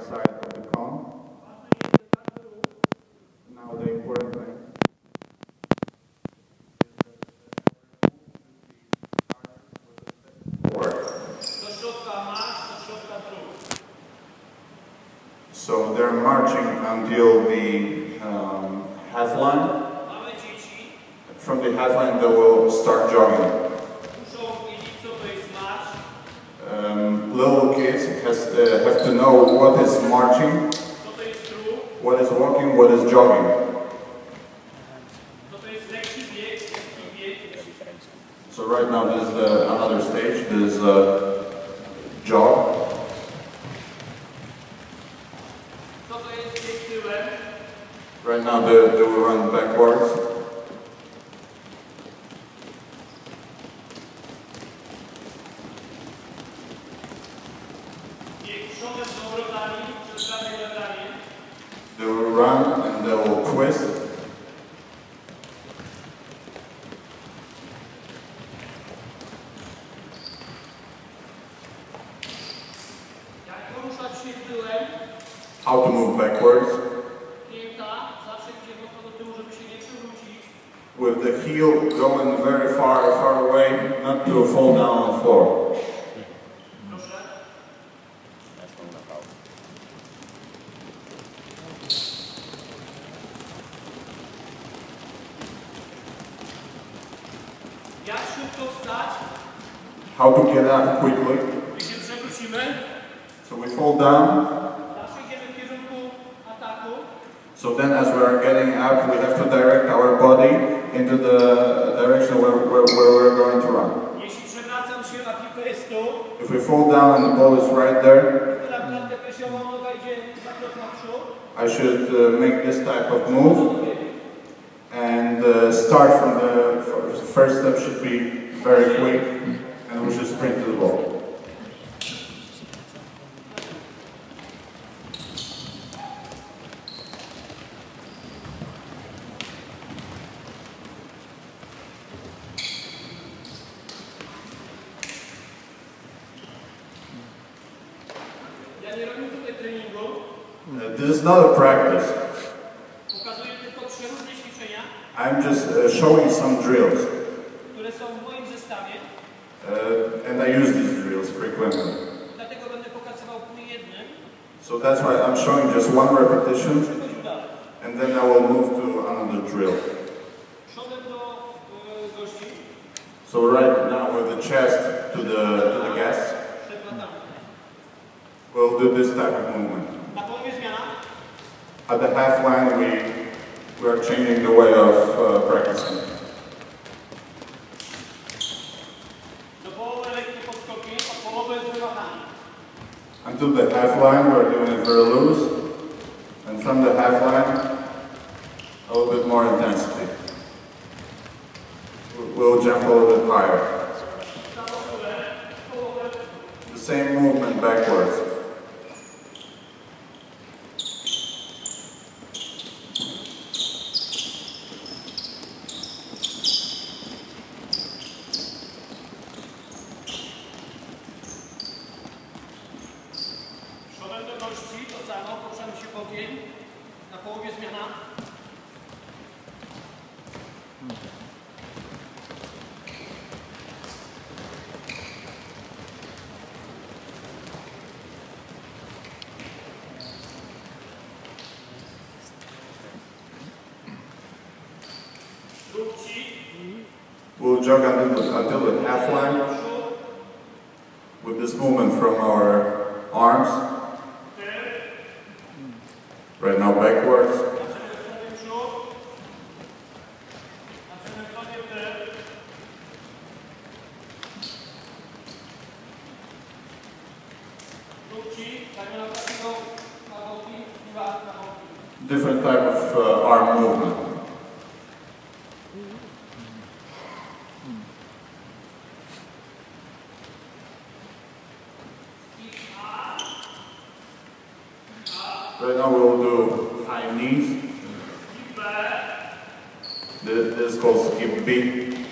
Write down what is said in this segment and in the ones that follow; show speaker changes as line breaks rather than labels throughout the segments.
side of the cone. Now the important thing so they're marching until the half line. From the half line they will start jogging. Little kids have to know what is marching, what is walking, what is jogging. So right now this is another stage, this is jog. Right now they will run backwards. They will run and they will twist. How to move backwards. With the heel going very far away, not to fall down on the floor. How to get up quickly. So we fall down. So then as we are getting up, we have to direct our body into the direction where we're going to run. If we fall down and the ball is right there, I should make this type of move and start from the first step should be very quick and we should sprint to the ball. This is not a practice. I'm just showing some drills. And I use these drills frequently. So that's why I'm showing just one repetition and then I will move to another drill. So right now with the chest to the gas, we'll do this type of movement. At the half line we are changing the way of practicing. Until the half line we're doing it very loose, and from the half line a little bit more intensity. We'll jump a little bit higher. The same movement backwards. We'll jog until the half line with this movement from our arms. Right now backwards. Different type of arm movement. Right now we'll do high knees. This is called skip B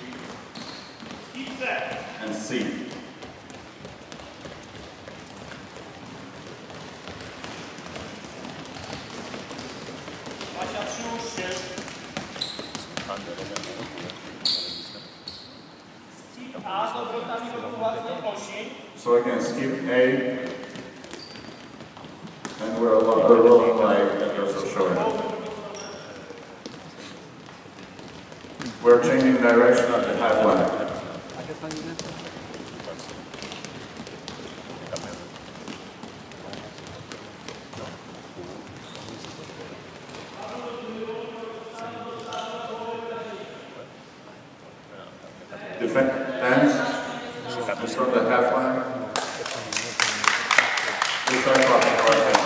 and C. So again, skip A, and we're rolling like Edgar's showing. We're changing direction at the half line. Defense from the half line. We start crossing our hands.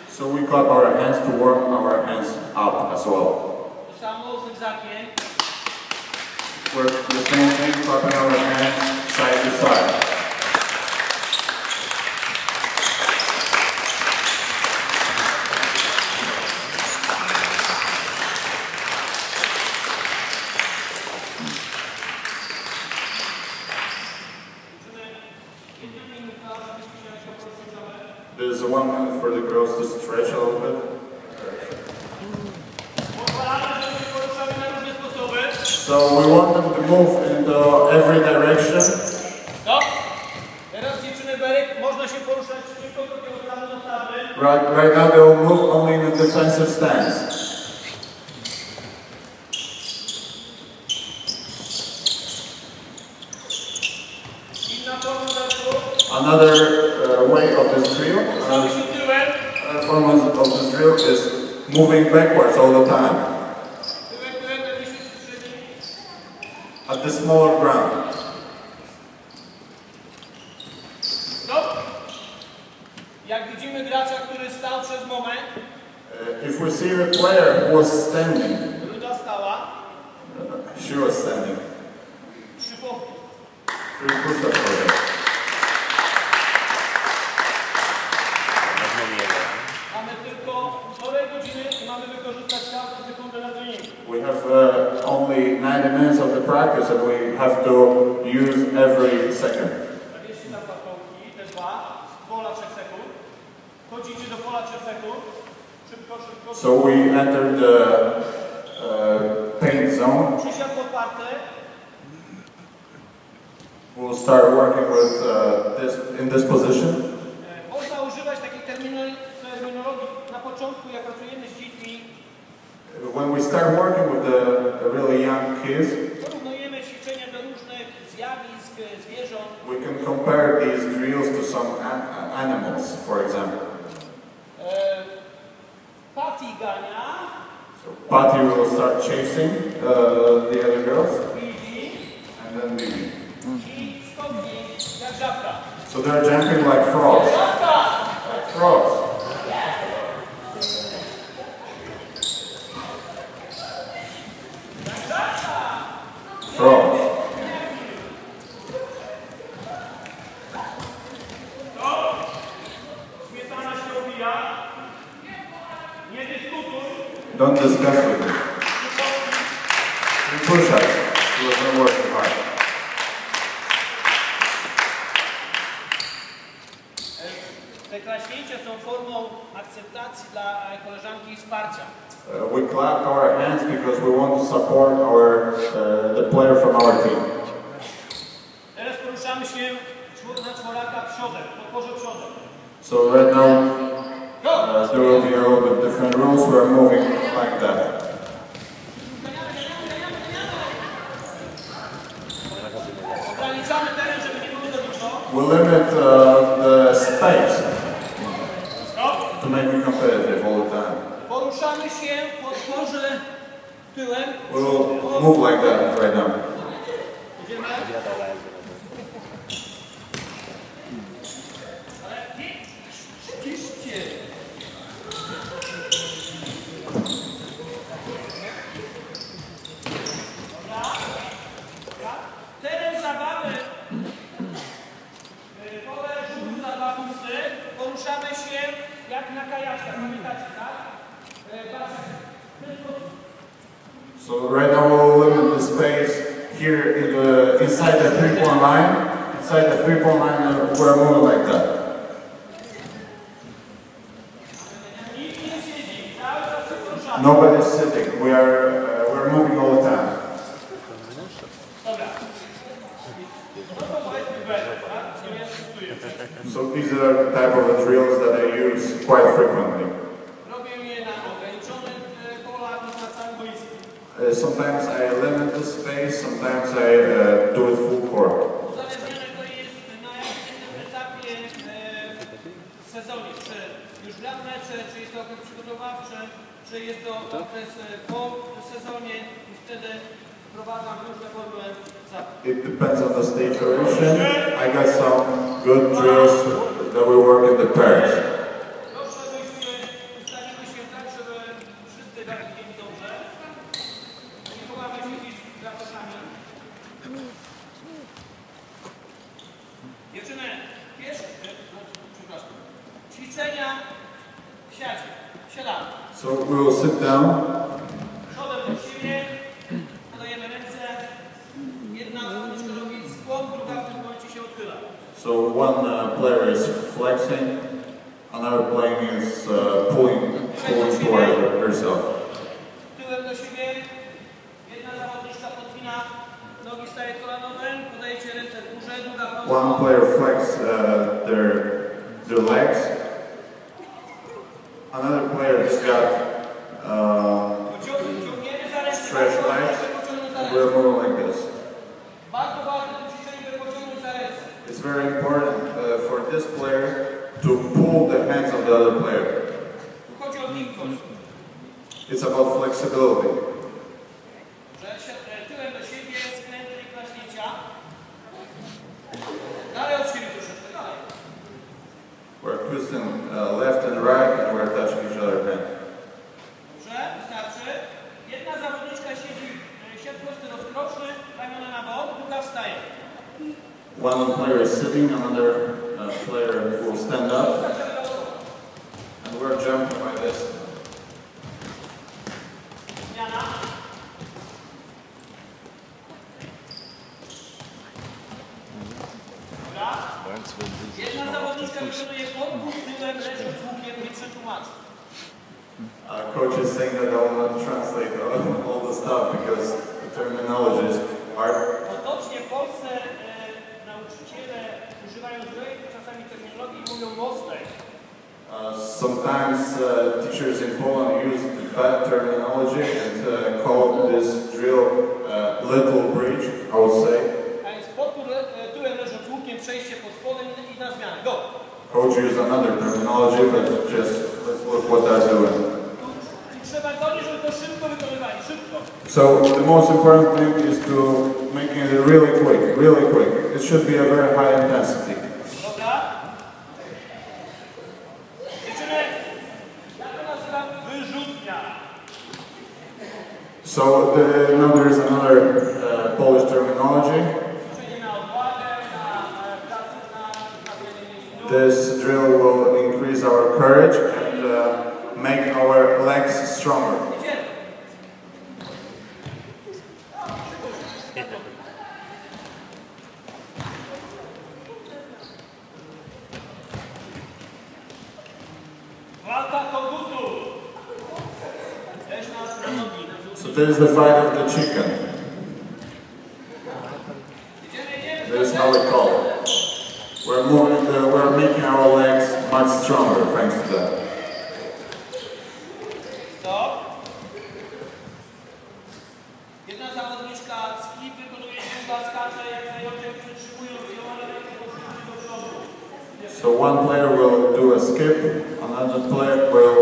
So we got our hands to warm our hands up as well. We're the same thing, clapping our hands side to side. There's 1 minute for the girls to stretch a little bit. So we want them to move into every direction. Right now they will move only in a defensive stance. Another way of this drill, form of this drill is moving backwards all the time. At the smaller ground. If we see a player who was standing, she was standing. 3 push-ups for her. We have only 90 minutes of the practice and we have to use every second. So we entered the paint zone. We'll start working with in this position. When we start working with the really young kids, we can compare these drills to some animals, for example. So Patty will start chasing the other girls, and then Bibi. So they're jumping like frogs. Like frogs. Frogs. Don't discuss with me. You push us. You are not working hard.
Te klaśnięcia są formą akceptacji dla koleżanki i wsparcia.
We clap our hands because we want to support the player from our team.
Teraz poruszamy się na czworaka przodem, podporze przodem.
So right now there will be a little bit different rules. We're moving like that.
Ograniczamy teren, żeby nie było za dużo.
We limit the space to make it competitive all the time.
Poruszamy się podporze tyłem.
We'll move like that right now.
Idziemy. Teren zabawy, pole rzutu za 2 punkty, poruszamy się taka jaczka, pamiętacie, tak?
So right now we'll limit the space here inside the 3-point line. Inside the 3-point line, we're moving like that. Nobody's sitting. We're moving all the time. So these are the type of drills that I use quite frequently. Sometimes I limit the space, sometimes I do it full court.
Czy jest to okres po sezonie i wtedy wprowadzam różne formy zabaw.
It depends on the stage duration. I got some good drills that we work in the pairs.
Proszę, żebyśmy ustawili się tak, żeby wszyscy mieli dobrze. Nie chowamy się gdzieś za koszami. Dziewczyny, przepraszam. Ćwiczenia w siadzie. Siadamy.
So we will sit down.
Przodem do siebie, podajemy ręce. Jedna zawodniczka robi skłon, druga w tym momencie się odchyla.
So one player is flexing, another player is pulling toward herself.
Tyłem do siebie, jedna zawodniczka podpina nogi staje kolanowym, podajecie ręce w górze, druga prosto.
One player flex their legs. Another player has got stretch legs. We're moving like this. It's very important for this player to pull the hands of the other player. It's about flexibility. We're twisting left and right, and we're touching each other's hands.
Dobrze, wystarczy. Jedna zawodniczka siedzi prosty, rozkroczny, ramiona na bok, druga wstaje.
One player is sitting, another player will stand up, and we're jumping like this.
Zmiana. Jedna zawodniczka wykonuje podpór tyłem, leżąc łukiem, nie przetłumaczy.
Coach is saying that I will not translate all the stuff because the terminology is hard.
Potocznie w Polsce nauczyciele używają złej czasami terminologii i mówią mostek.
Sometimes teachers in Poland use bad terminology and call this drill little bridge, I would say.
A więc podpór tyłem, leżąc łukiem, przejście pod spodem i na zmianę. Go!
Coach used another terminology, but just let's look what they're doing.
Trzeba dążyć, żeby to szybko wykonywali, szybko.
So the most important thing is to making it really quick, really quick. It should be a very high intensity.
Dobra. Dziewczyny, ja to nazywam wyrzutnia.
So now there is another Polish terminology. This drill will increase our courage and make our legs stronger. So this is the fight of the chicken. This is how we call it. We're making our legs much stronger thanks to that.
Stop. Jedna zawodniczka skip wykonuje, druga skacze, jak zajączek przytrzymując ją, ale do przodu.
So one player will do a skip, another player will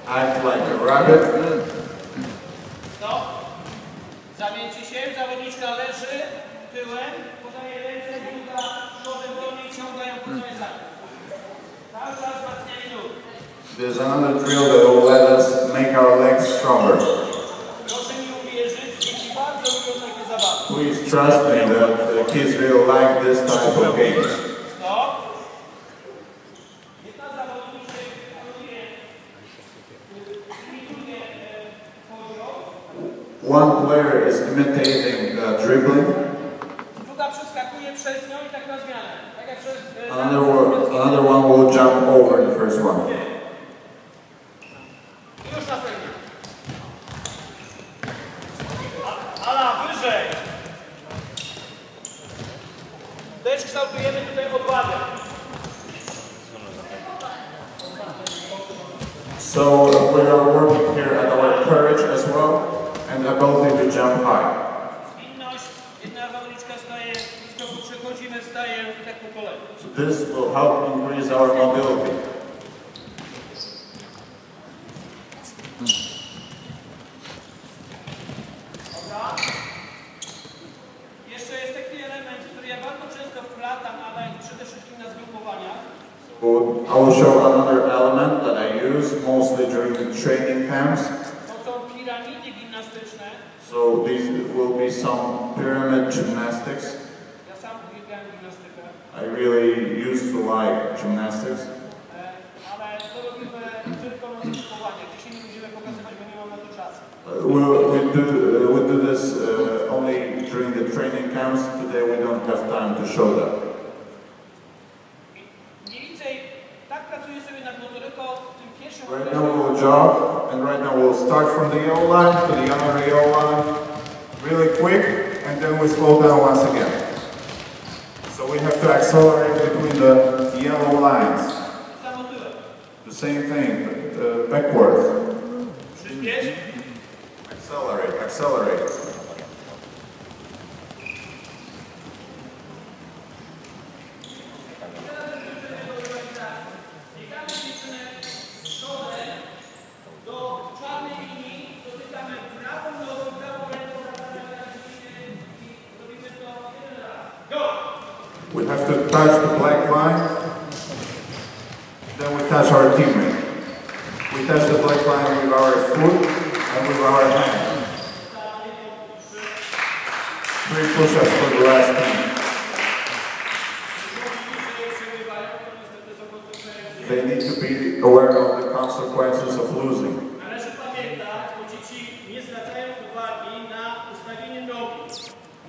act like a rabbit.
Stop. Zamieńcie się, zawodniczka leży tyłem, podaje ręce, druga przodem wolniej ciąga ją po całej sali. Cały czas wzmacnianie nóg.
There's another drill that will let us make our legs stronger.
Proszę mi uwierzyć, dzieci bardzo lubią takie zabawy.
Please trust me that the kids really like this type of games.
Stop. Jedna zawodniczka wykonuje
one player is imitating dribbling,
druga przeskakuje przez nią i tak na zmianę. Tak jak przez,
another one will jump over the first one.
I już następnie. Ala, wyżej! Też kształtujemy tutaj odwadę.
So we are working here at our courage as well and ability to jump high.
Zwinność, jedna zawodniczka staje, w skoku przechodzimy, wstaje i tak po kolei.
So this will help increase our mobility.
Dobra. Jeszcze jest taki element, który ja bardzo często wplatam, ale przede wszystkim na zgrupowaniach.
I will show another element that I use mostly during the training camps.
To są piramidy gimnastyczne.
So these will be some pyramid gymnastics.
Ja sam uwielbiam gimnastykę.
I really used to like gymnastics.
Ale to robimy tylko na zgrupowaniach. Dzisiaj nie będziemy pokazywać, bo nie mam na to czasu.
We do this only during the training camps. Today we don't have time to show that. Right now we'll jog, and right now we'll start from the yellow line to the other yellow line, really quick, and then we slow down once again. So we have to accelerate between the yellow lines. The same thing, but backwards. Accelerate, accelerate. We have to touch the black line, then we touch our teammate. We touch the black line with our foot and with our hand. 3 push-ups for the last team. They need to be aware of the consequences of losing.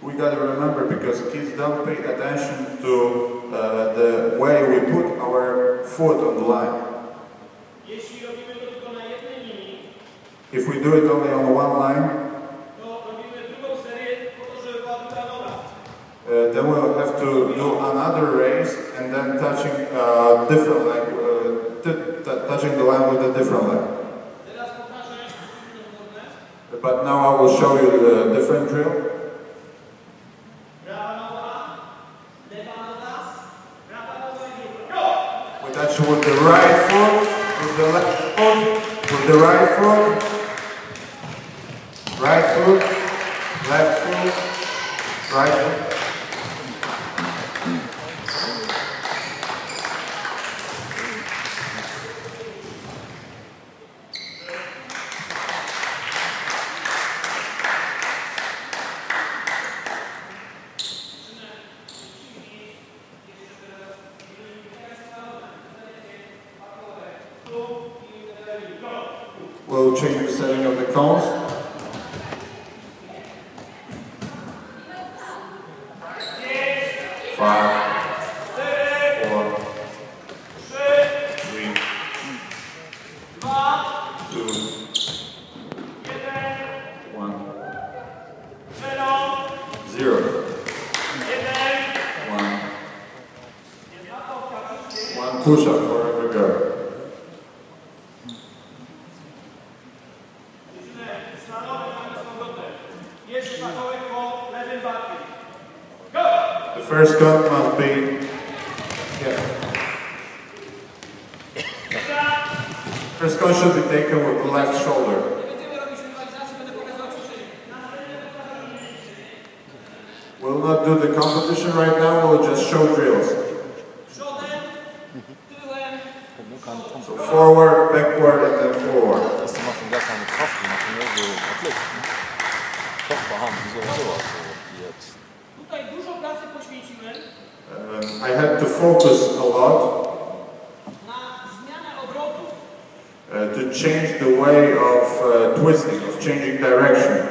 We got to remember, because kids don't pay attention to the way we put our foot on the line. If we do it only on one line, then we'll have to do another race and then touching different leg, touching the line with a different leg. But now I will show you the different drill. We touch with the right foot, with the left foot, with the right foot, left foot, right foot. We'll change the setting of the cones. Five, 4, 3, 2, 1, 0, 1 push-up for every girl. The first cut must be first cut should be taken with the left shoulder. We'll not do the competition right now, we'll just show drills. So forward, backward, and then forward. I had to focus a lot to change the way of twisting, of changing direction.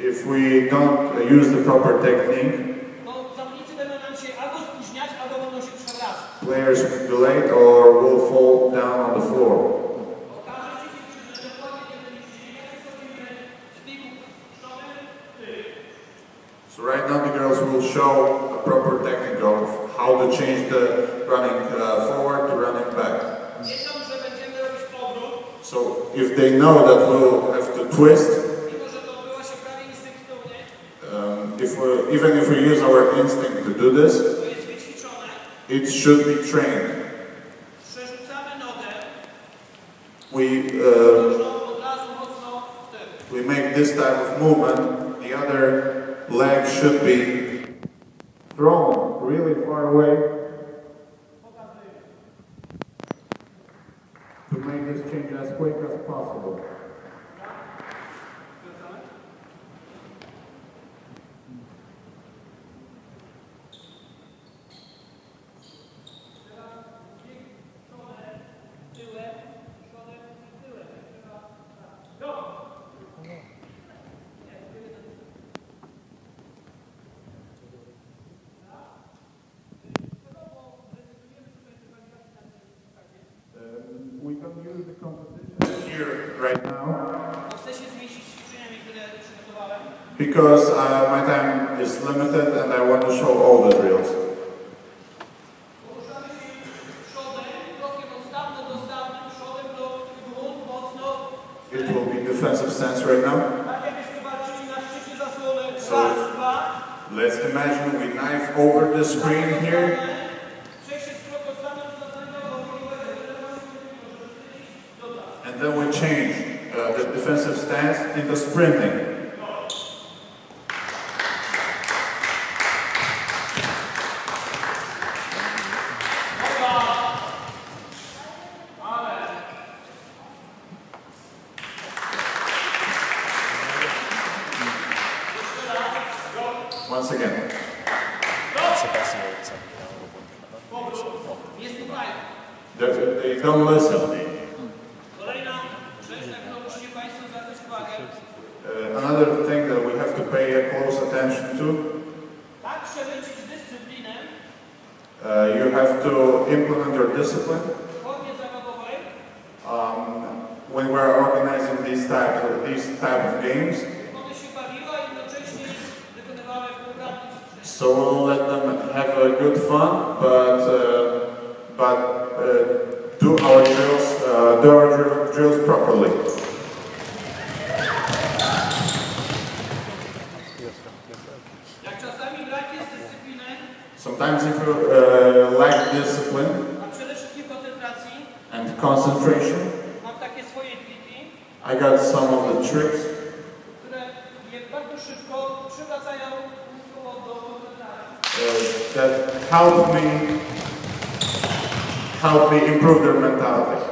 If we don't use the proper technique, players will be late or will fall down on the floor. So right now the girls will show a proper technique of how to change the running forward to running back. So if they know that we'll have to twist, even if we use our instinct to do this, it should be trained. We make this type of movement, the other leg should be thrown really far away to make this change as quick as possible. We can use the competition here right now because my time is limited and I want to show all the drills. It will be defensive stance right now. So let's imagine we knife over the screen here. And then we change the defensive stance into sprinting. Once again. They don't listen. Another thing that we have to pay a close attention to, you have to implement your discipline. When we're organizing these type of games, so we'll let them have a good fun, but do our drills properly. Sometimes if you lack discipline and concentration, I got some of the tricks that help me improve their mentality.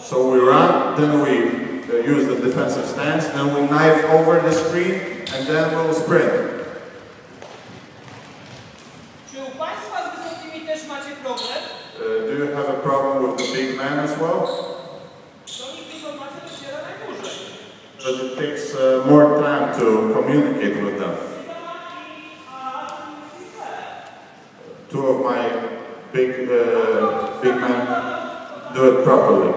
So we run, then we use the defensive stance, then we knife over the screen, and then we'll sprint. Do you have a problem with the big man as well? Because it takes more time to communicate with them. Two of my big men do it properly.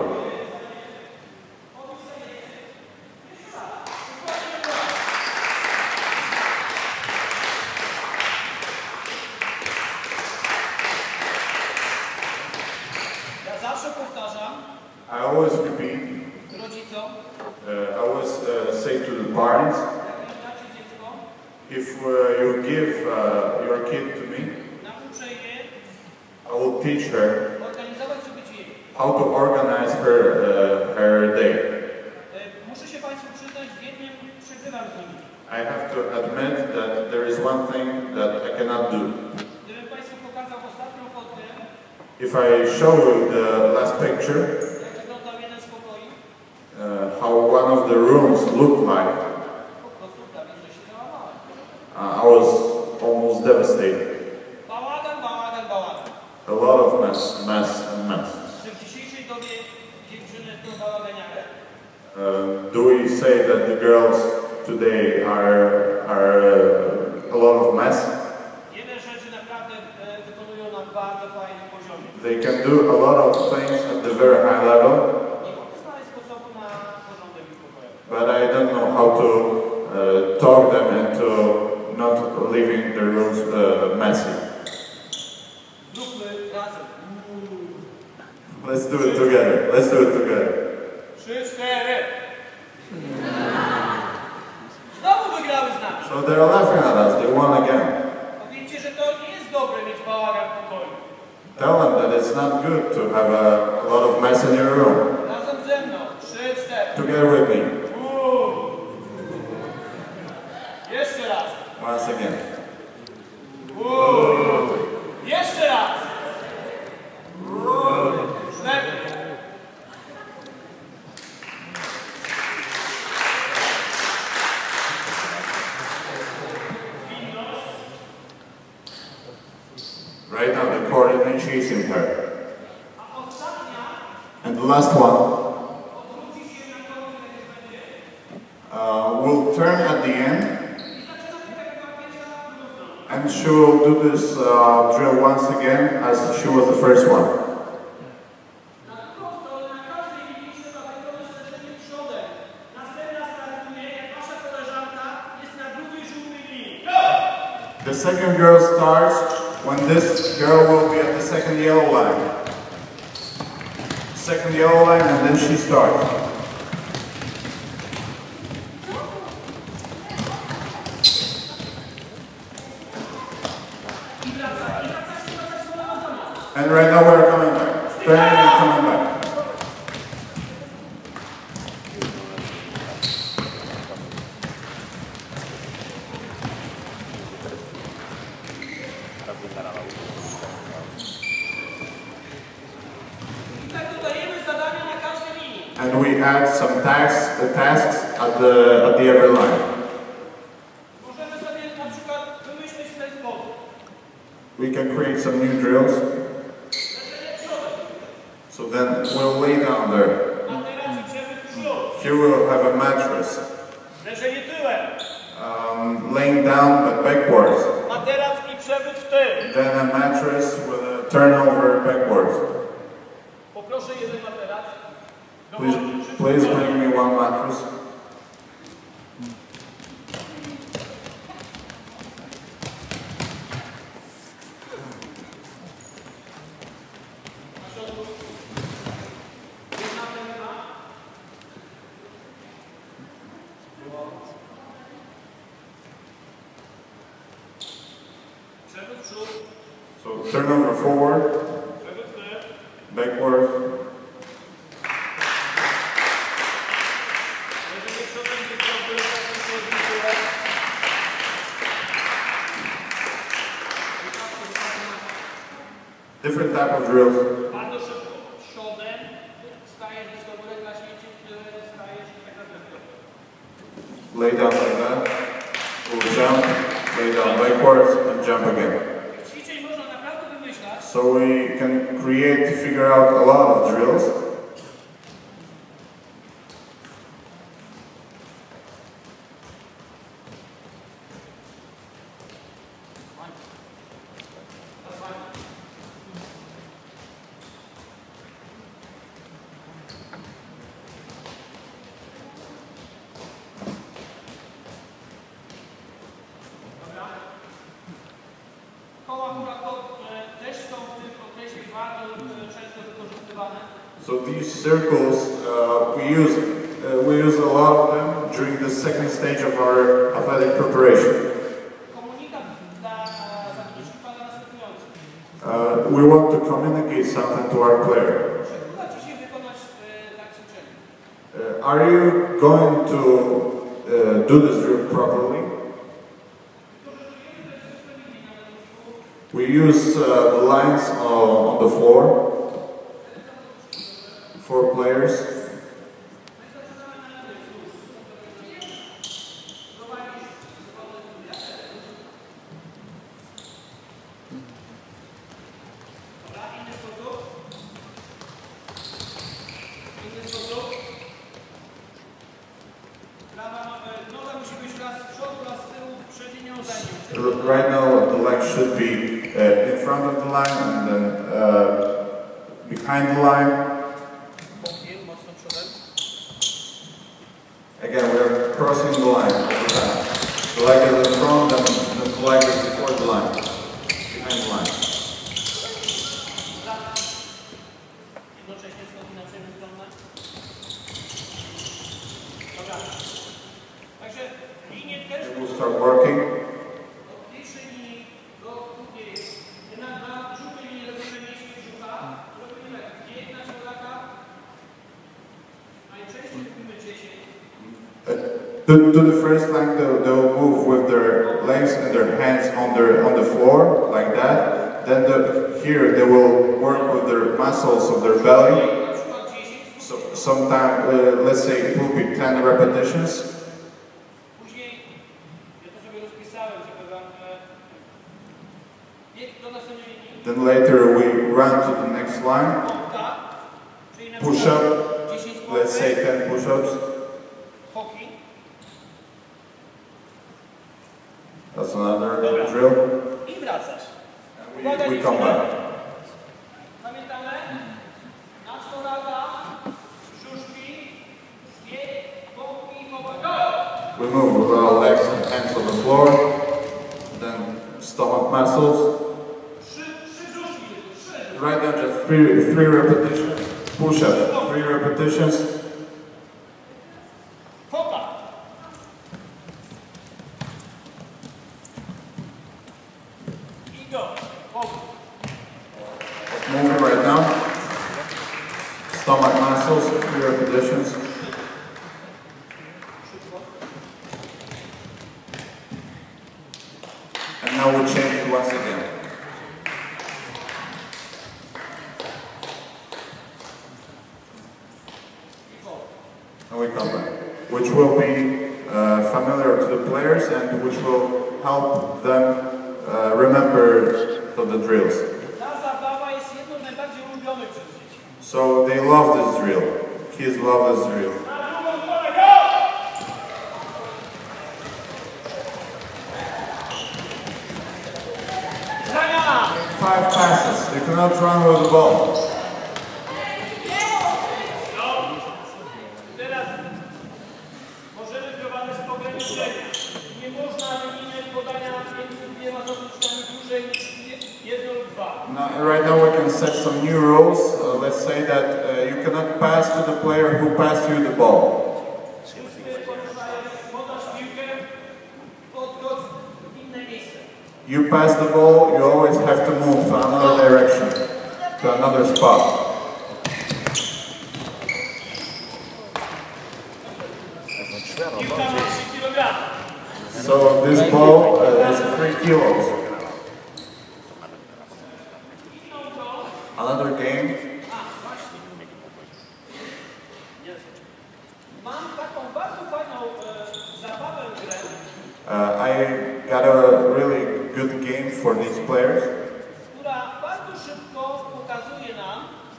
I always repeat, I always say to the parents, if you give your kid to me, I will teach her how to organize her day. I have to admit that there is one thing that I cannot do. If I show you the last picture, how one of the rooms look like, life. I was almost devastated. A lot of mess. Do we say that the girls today are a lot of mess? They can do a lot of things at the very high level, but I don't know how to talk them into not leaving the rooms messy. Let's do it together. Let's do it together.
3, 4. Znowu wygrały z nami.
So they're laughing at us. They won again.
Powiedzcie, że to nie jest dobre mieć bałagan w pokoju.
Tell them that it's not good to have a lot of mess in your room.
Razem ze mną. 3, 4.
Together with me.
Jeszcze raz.
Once again.
Jeszcze raz.
Right now the coordinator chasing her. And the last one will turn at the end, and she will do this drill once again as she was the first one. The second girl starts when this girl will be at the second yellow line. Second yellow line, and then she starts. And right now we're coming back. Turning and coming back. And we add some tasks at the every line. We can create some new drills. So then we'll lay down there. Here we'll have a mattress. Laying down but backwards. Then a mattress with a turnover backwards. Please bring me one mattress. So turn over forward, backward. Different type of drills. Lay down like that. We'll jump, lay down backwards, and jump again. So we can figure out a lot of drills. So these circles, we use a lot of them during the second stage of our athletic preparation. We want to communicate something to our player. Are you going to do this drill properly? We use the lines on the floor. 4 players. Right now the leg should be in front of the line and then behind the line. Again, we are crossing the line every time. The leg is in front and the leg is before the line, behind the line. It will start working. To the first line, they'll move with their legs and their hands on the floor, like that. Then here they will work with their muscles of their belly. So sometimes, let's say it will be 10 repetitions. Then later we run to the next line. Push up, let's say 10 push-ups. That's another drill. And we come back. We move with our legs and hands on the floor, then stomach muscles. Right now just three repetitions, push-ups, 3 repetitions. Moving right now. Stomach muscles, 3 repetitions. And now we change it once again. And we come back. Which will be familiar to the players and which will help them remember the drills. So they love this drill. Kids love this drill. 5 passes. You cannot run with the ball. Now, right now we can set some new rules. Let's say that you cannot pass to the player who passed you the ball. You pass the ball, you always have to move to another direction, to another spot. So this ball is 3 kilos. Another game. I got a really good game for these players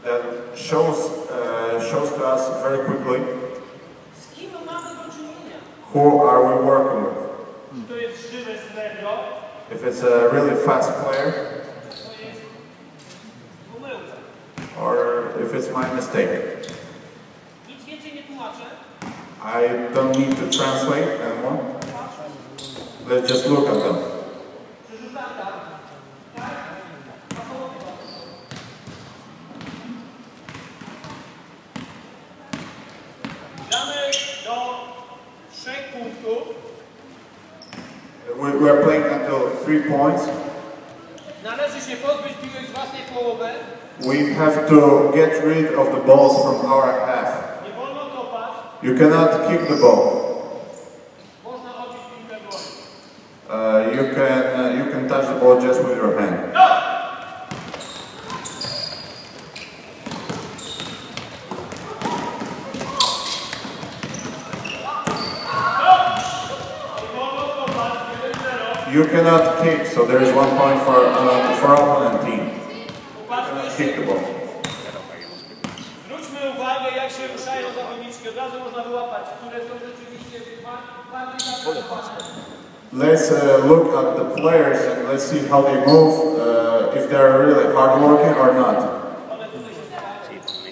that shows to us very quickly who are we working with. If it's a really fast player or if it's my mistake. I don't need to translate anymore. Let's just look at them. We're playing until 3 points. We have to get rid of the balls from our half. You cannot kick the ball. You can touch the ball just with your hand. You cannot kick, so there is 1 point for opponent team. You cannot kick the ball.
Zwróćmy uwagę, jak się ruszają zawodniczki. Od razu można wyłapać, które są rzeczywiście bardziej zaangażowane.
let's look at the players and let's see how they move, if they're really hard working or not.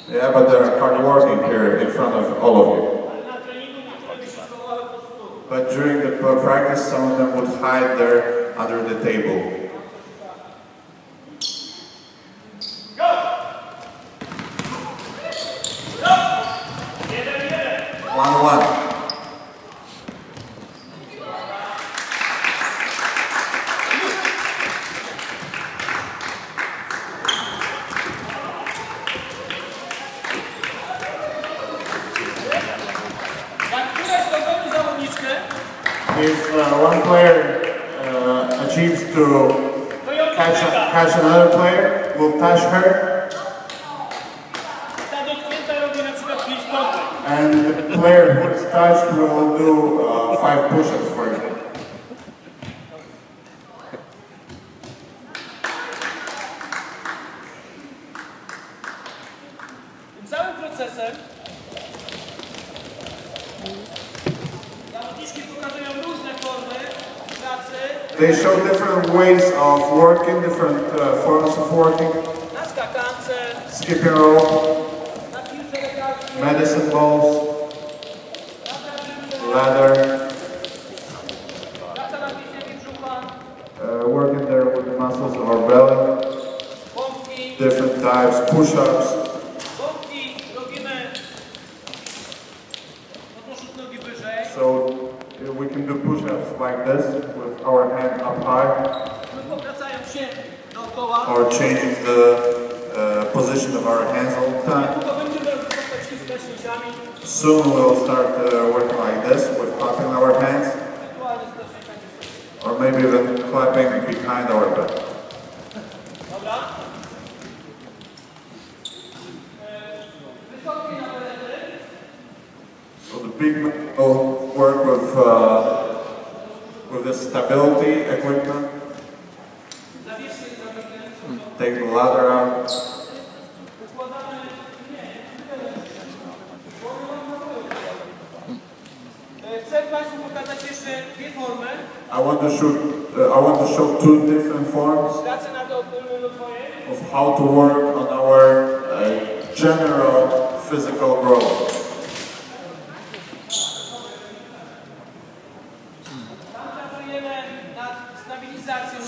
Yeah, but they're hard working here in front of all of you. But during the practice, some of them would hide there under the table. 1-1. If one player achieves to catch another player, will touch her. And the player who is touched will do 5 push-ups for you.
Tym całym procesem zawodniczki pokazują różne formy pracy.
They show different ways of working, different forms of working.
Na skakance,
Skipping rope,
na piłce lekarskiej,
medicine balls, ladder,
praca na piśnienie brzucha,
working there with the muscles of our belly,
pompki.
different types, push-ups.
Pompki robimy, podnosząc nogi wyżej.
So we can do push-ups like this with our hand up high,
Powracają się dookoła.
or changing the position of our hands all the time.
To będziemy robić ściskać mięśniami.
Soon we'll start working like this with clapping our hands,
Ewentualnie zderzenie będzie.
or maybe even clapping behind our back.
Dobra. Wysokie nalety.
So the big men will work with the stability equipment.
Zawierzchnie zrobimy.
Take the ladder out.
Układamy Chcę Państwu pokazać jeszcze 2 formy
I want to show 2 different forms
pracy nad ogólnym rozwojem.
of how to work on our general physical growth.
Tam pracujemy nad stabilizacją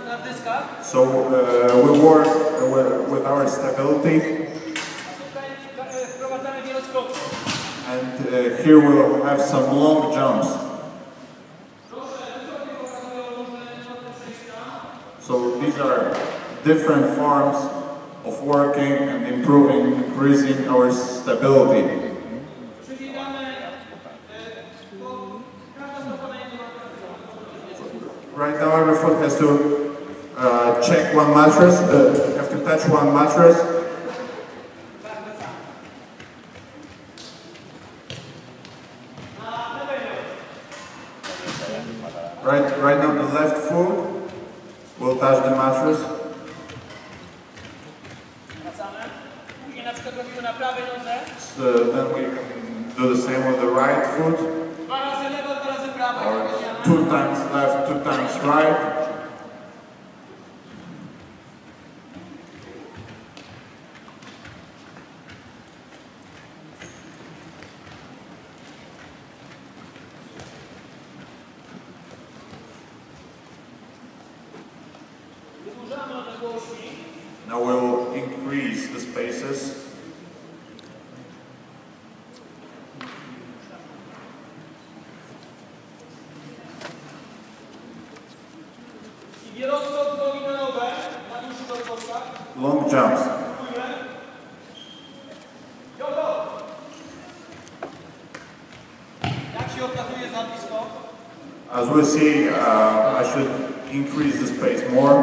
na dyskach.
So we work with our stability,
Tutaj wprowadzamy wieloskroki.
and here we'll have some long jumps. So these are different forms of working and improving, increasing our stability.
Czyli damy każda stopa na jedno.
Right now every foot has to check one mattress, have to touch one mattress. Right now the left foot will touch the mattress.
Wracamy. Później na przykład robimy na prawej nodze.
So then we can do the same with the right foot,
2 razy lewo, 2 razy prawo.
or 2 times left, 2 times right.
Wydłużamy odległości.
Now we'll increase the spaces.
I wieloskok z nogi na nogę, na dłuższych odskokach.
Long jumps.
Spróbujmy. Go! Jak się okazuje za blisko?
As we see, I should increase the space more.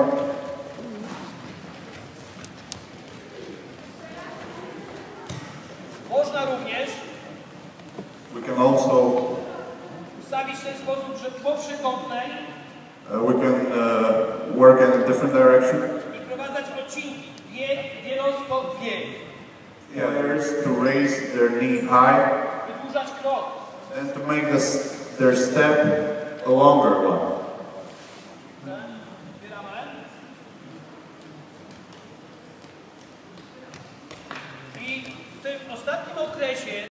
Można również
We can also
ustawić w ten sposób, że po przekątnej
we can work in a different direction.
i prowadzać odcinki. Bieg, wieloskok, bieg.
Players to raise their knee high,
Wydłużać krok.
and to make their step a longer one.